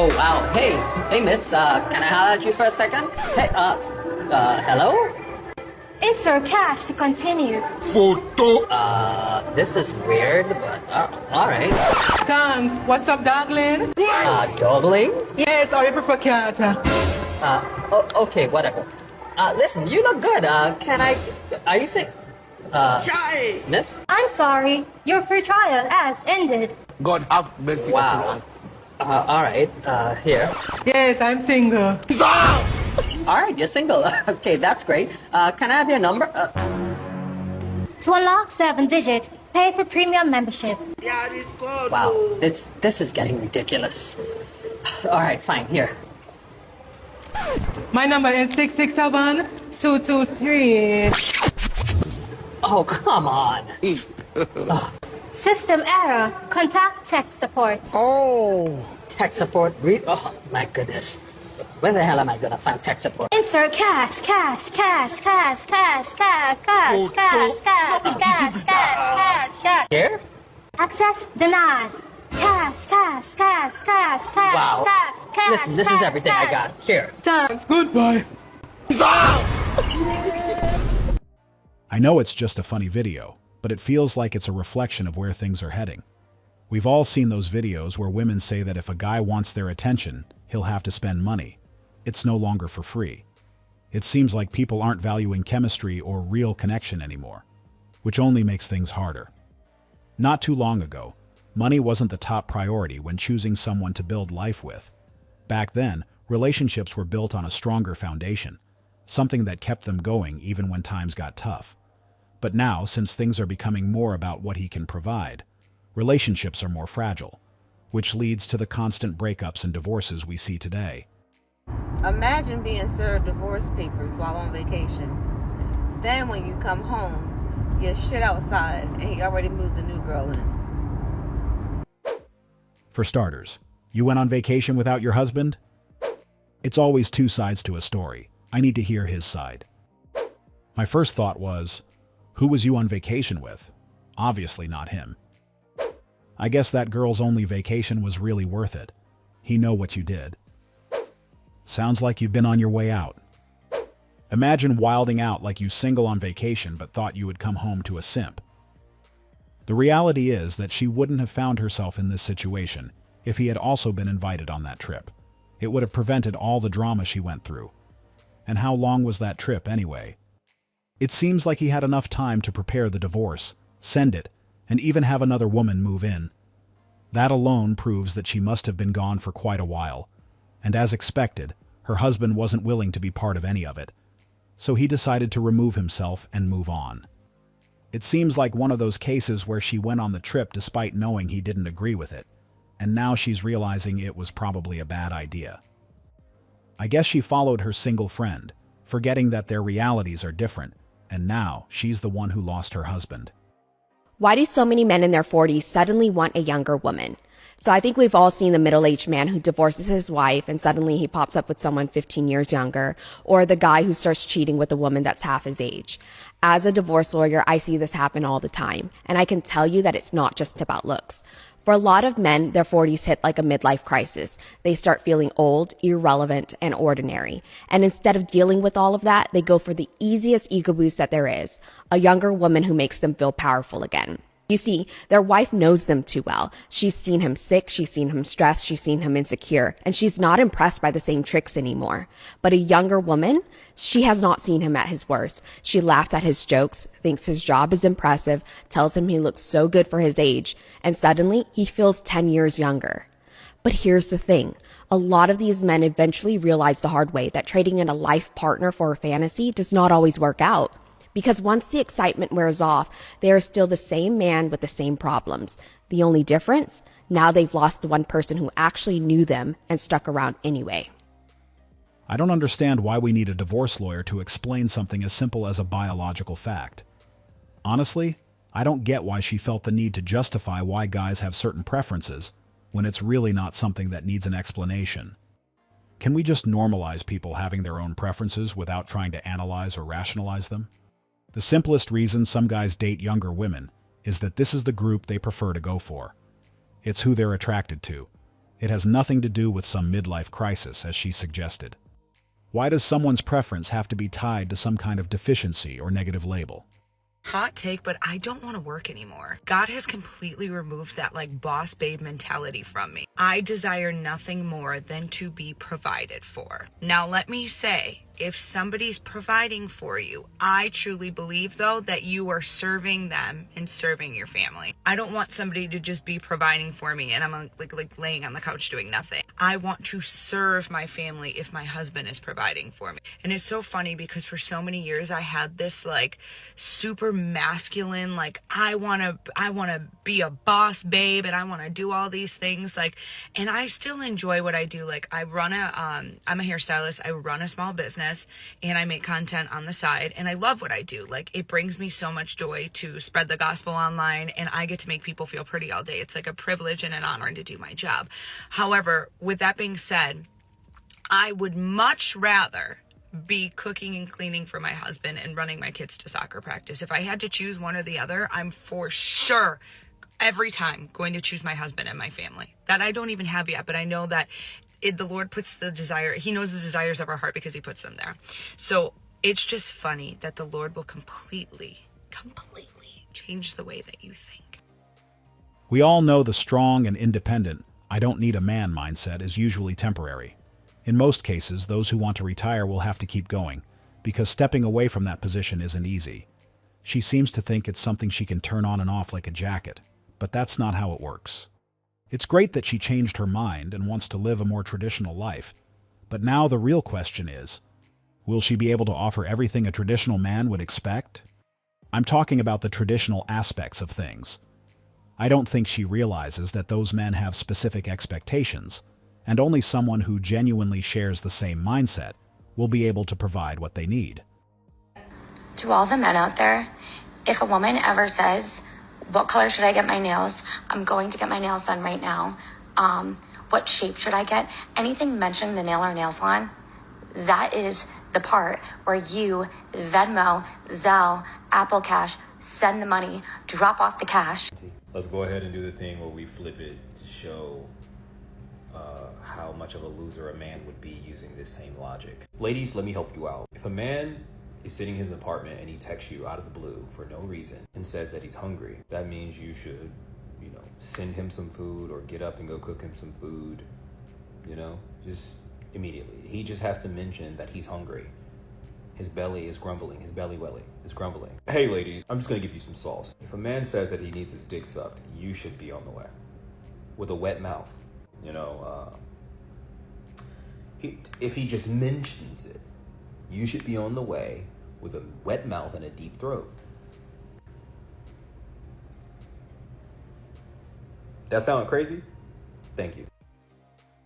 Oh, wow. Hey, miss, can I holler at you for a second? Hey, hello? Insert cash to continue. This is weird, but, alright. Thanks. What's up, darling? Doggling? Yes, or you prefer cat? Okay, whatever. Listen, you look good, are you sick? Miss? I'm sorry. Your free trial has ended. God have mercy upon Wow. us. Alright, here. Yes, I'm single. Alright, you're single. Okay, that's great. Can I have your number? To unlock 7-digit, pay for premium membership. Wow, this is getting ridiculous. Alright, fine, here. My number is 667-223. Oh, come on. System error. Contact tech support. Oh, tech support? Oh, my goodness. Where the hell am I gonna find tech support? Insert cash. Here? Access denied. Cash. Wow. Listen, this is everything I got. Here. Thanks. Goodbye. I know it's just a funny video, but it feels like it's a reflection of where things are heading. We've all seen those videos where women say that if a guy wants their attention, he'll have to spend money. It's no longer for free. It seems like people aren't valuing chemistry or real connection anymore, which only makes things harder. Not too long ago, money wasn't the top priority when choosing someone to build life with. Back then, relationships were built on a stronger foundation, something that kept them going even when times got tough. But now, since things are becoming more about what he can provide, relationships are more fragile, which leads to the constant breakups and divorces we see today. Imagine being served divorce papers while on vacation. Then when you come home, you're shit outside and he already moved the new girl in. For starters, you went on vacation without your husband? It's always two sides to a story. I need to hear his side. My first thought was, who was you on vacation with? Obviously not him. I guess that girl's only vacation was really worth it. He know what you did. Sounds like you've been on your way out. Imagine wilding out like you single on vacation but thought you would come home to a simp. The reality is that she wouldn't have found herself in this situation if he had also been invited on that trip. It would have prevented all the drama she went through. And how long was that trip anyway? It seems like he had enough time to prepare the divorce, send it, and even have another woman move in. That alone proves that she must have been gone for quite a while. And as expected, her husband wasn't willing to be part of any of it. So he decided to remove himself and move on. It seems like one of those cases where she went on the trip despite knowing he didn't agree with it, and now she's realizing it was probably a bad idea. I guess she followed her single friend, forgetting that their realities are different, and now she's the one who lost her husband. Why do so many men in their 40s suddenly want a younger woman? So I think we've all seen the middle-aged man who divorces his wife and suddenly he pops up with someone 15 years younger, or the guy who starts cheating with a woman that's half his age. As a divorce lawyer, I see this happen all the time, and I can tell you that it's not just about looks. For a lot of men, their 40s hit like a midlife crisis. They start feeling old, irrelevant, and ordinary. And instead of dealing with all of that, they go for the easiest ego boost that there is, a younger woman who makes them feel powerful again. You see, their wife knows them too well. She's seen him sick, she's seen him stressed, she's seen him insecure, and she's not impressed by the same tricks anymore. But a younger woman, she has not seen him at his worst. She laughs at his jokes, thinks his job is impressive, tells him he looks so good for his age, and suddenly he feels 10 years younger. But here's the thing. A lot of these men eventually realize the hard way that trading in a life partner for a fantasy does not always work out. Because once the excitement wears off, they are still the same man with the same problems. The only difference? Now they've lost the one person who actually knew them and stuck around anyway. I don't understand why we need a divorce lawyer to explain something as simple as a biological fact. Honestly, I don't get why she felt the need to justify why guys have certain preferences when it's really not something that needs an explanation. Can we just normalize people having their own preferences without trying to analyze or rationalize them? The simplest reason some guys date younger women is that this is the group they prefer to go for. It's who they're attracted to. It has nothing to do with some midlife crisis, as she suggested. Why does someone's preference have to be tied to some kind of deficiency or negative label? Hot take, but I don't want to work anymore. God has completely removed that boss babe mentality from me. I desire nothing more than to be provided for. Now let me say, if somebody's providing for you, I truly believe though that you are serving them and serving your family. I don't want somebody to just be providing for me and I'm like laying on the couch doing nothing. I want to serve my family if my husband is providing for me. And it's so funny because for so many years I had this super masculine, I want to be a boss babe and I want to do all these things and I still enjoy what I do. I run I'm a hairstylist. I run a small business and I make content on the side and I love what I do. It brings me so much joy to spread the gospel online and I get to make people feel pretty all day. It's a privilege and an honor to do my job. However, with that being said, I would much rather be cooking and cleaning for my husband and running my kids to soccer practice. If I had to choose one or the other, I'm for sure every time going to choose my husband and my family. That I don't even have yet, but I know that the Lord puts the desire, he knows the desires of our heart because he puts them there. So it's just funny that the Lord will completely change the way that you think. We all know the strong and independent, I don't need a man mindset is usually temporary. In most cases, those who want to retire will have to keep going, because stepping away from that position isn't easy. She seems to think it's something she can turn on and off like a jacket, but that's not how it works. It's great that she changed her mind and wants to live a more traditional life, but now the real question is, will she be able to offer everything a traditional man would expect? I'm talking about the traditional aspects of things. I don't think she realizes that those men have specific expectations, and only someone who genuinely shares the same mindset will be able to provide what they need. To all the men out there, if a woman ever says, what color should I get my nails? I'm going to get my nails done right now. What shape should I get? Anything mentioning the nail or nail salon, that is the part where you Venmo, Zelle, Apple Cash, send the money, drop off the cash. Let's go ahead and do the thing where we flip it to show how much of a loser a man would be using this same logic. Ladies, let me help you out. If a man is sitting in his apartment and he texts you out of the blue for no reason and says that he's hungry, that means you should, send him some food or get up and go cook him some food, just immediately. He just has to mention that he's hungry. His belly is grumbling. His belly welly is grumbling. Hey ladies, I'm just gonna give you some sauce. If a man says that he needs his dick sucked, you should be on the way. With a wet mouth. If he just mentions it, you should be on the way with a wet mouth and a deep throat. That sound crazy? Thank you.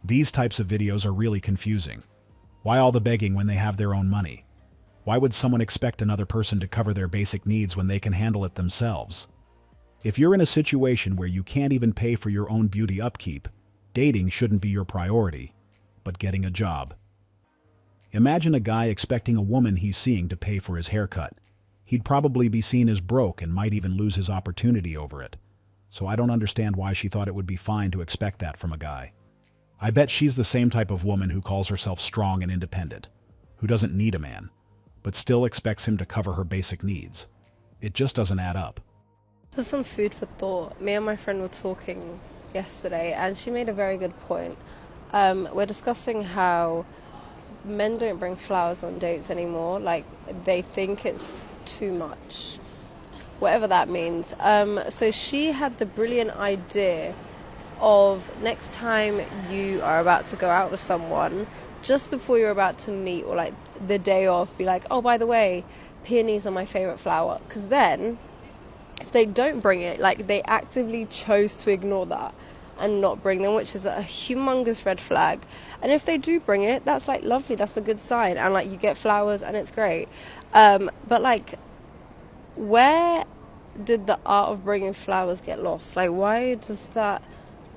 These types of videos are really confusing. Why all the begging when they have their own money? Why would someone expect another person to cover their basic needs when they can handle it themselves? If you're in a situation where you can't even pay for your own beauty upkeep, dating shouldn't be your priority, but getting a job. Imagine a guy expecting a woman he's seeing to pay for his haircut. He'd probably be seen as broke and might even lose his opportunity over it. So I don't understand why she thought it would be fine to expect that from a guy. I bet she's the same type of woman who calls herself strong and independent, who doesn't need a man, but still expects him to cover her basic needs. It just doesn't add up. For some food for thought, me and my friend were talking yesterday and she made a very good point. We're discussing how men don't bring flowers on dates anymore. They think it's too much, whatever that means. So she had the brilliant idea of next time you are about to go out with someone, just before you're about to meet or the day off, be like, oh, by the way, peonies are my favorite flower. Because then if they don't bring it, they actively chose to ignore that and not bring them, which is a humongous red flag. And if they do bring it, that's lovely, that's a good sign, and you get flowers and it's great. But where did the art of bringing flowers get lost? Why does that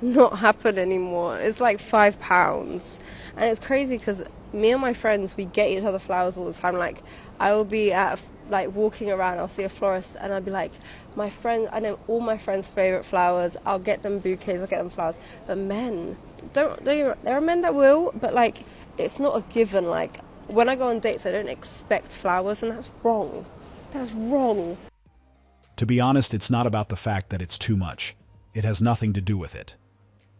not happen anymore? It's £5, and it's crazy because me and my friends, we get each other flowers all the time. I will be at like walking around, I'll see a florist and I'll be like, I know all my friends' favorite flowers. I'll get them bouquets, I'll get them flowers. But men, there are men that will, but like, it's not a given. Like, when I go on dates, I don't expect flowers, and that's wrong. That's wrong. To be honest, it's not about the fact that it's too much. It has nothing to do with it.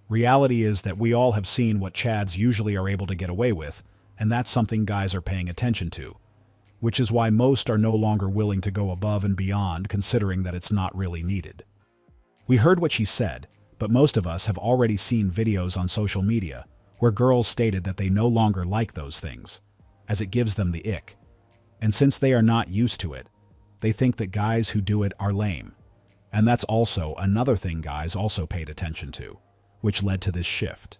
Reality is that we all have seen what Chads usually are able to get away with, and that's something guys are paying attention to, which is why most are no longer willing to go above and beyond, considering that it's not really needed. We heard what she said, but most of us have already seen videos on social media where girls stated that they no longer like those things, as it gives them the ick. And since they are not used to it, they think that guys who do it are lame. And that's also another thing guys also paid attention to, which led to this shift.